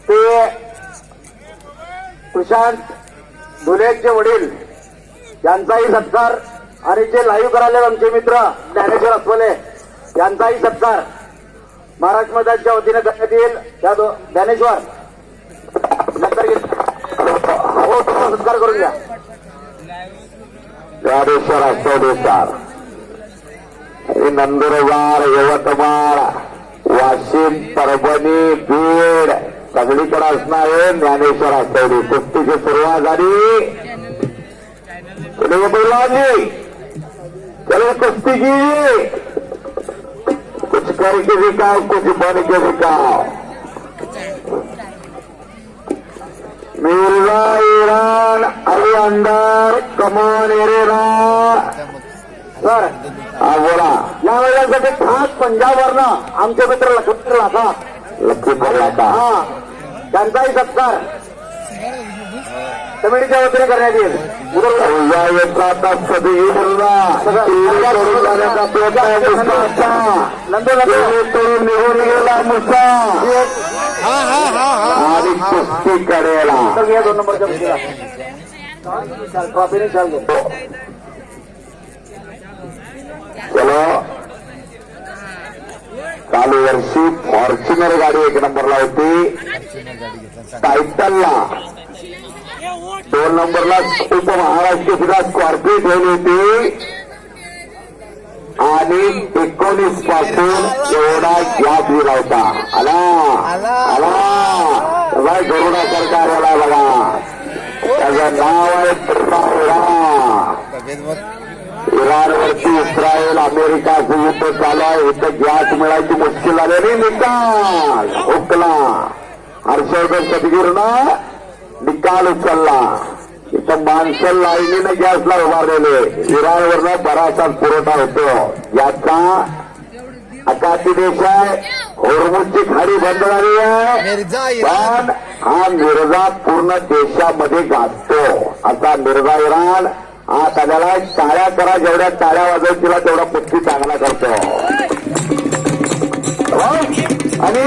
ते प्रशांत धुलेचे वडील यांचाही सत्कार आणि जे लाईव्ह करायला आमचे मित्र ज्ञानेश्वर अस्वले यांचाही सत्कार महाराष्ट्र मैदानच्या वतीने करण्यात येईल. त्या ज्ञानेश्वर नंतर हो तुमचा सत्कार करून घ्या. ज्ञानेश्वर अस्वले सर हे नंदुरबार, यवतमाळ, वाशिम, परभणी, बीड सगळीकडे असणार आहे. ज्ञानेश्वर अस्वले कुस्तीची सुरुवात झाली. चलो कुश्ती की कुछ करके दिखाओ, कुछ बन के दिखाओ. मिर्झा इराण अली अंदर कमान एरेरा सर हा बोला. या वेळेसाठी खास पंजाबवरनं आमचे मित्र लखपत लाखा लक्ष्मीला का हा त्यांचाही सत्कार कमिटीच्या वतीने करण्यात येईल. या येतात कधी मुलगा जाण्याचा प्रयत्न निघून गेला मुसा आणि कुस्ती करेला. या 2 नंबरच्या मुलीला ट्रॉफीने चाल घेतो. चलो चालू वर्षी फॉर्च्युनर गाडी 1 नंबरला होती. टायटलला 2 नंबरला उपमहाराष्ट्र सुद्धा स्कॉर्पिओ ठेवली होती आणि 19 पासून एवढा गॅप दिला होता. आला आला बाय गरुडा सरकार आला बघा. त्याचं नाव आहे इराणवरती इस्रायल अमेरिकाचं युद्ध चालू आहे. इथं गॅस मिळायची मुश्किल झाली. निकाल हुकला. हर्षवर्धन सदगीरनं निकाल उचलला. इथं माणसं लाईनीने गॅसला उभारलेले. इराणवरनं बराचसा पुरवठा होतो. याचा अकाती देश आहे. होर्मुजची खाडी बंद झाली आहे पण हा मिर्झा पूर्ण देशामध्ये गाजतो. असा मिर्झा इराण हा त्याला टाळ्या करा. जेवढ्या टाळ्या वाजवतील तेवढा कुस्ती चांगला करतो. आणि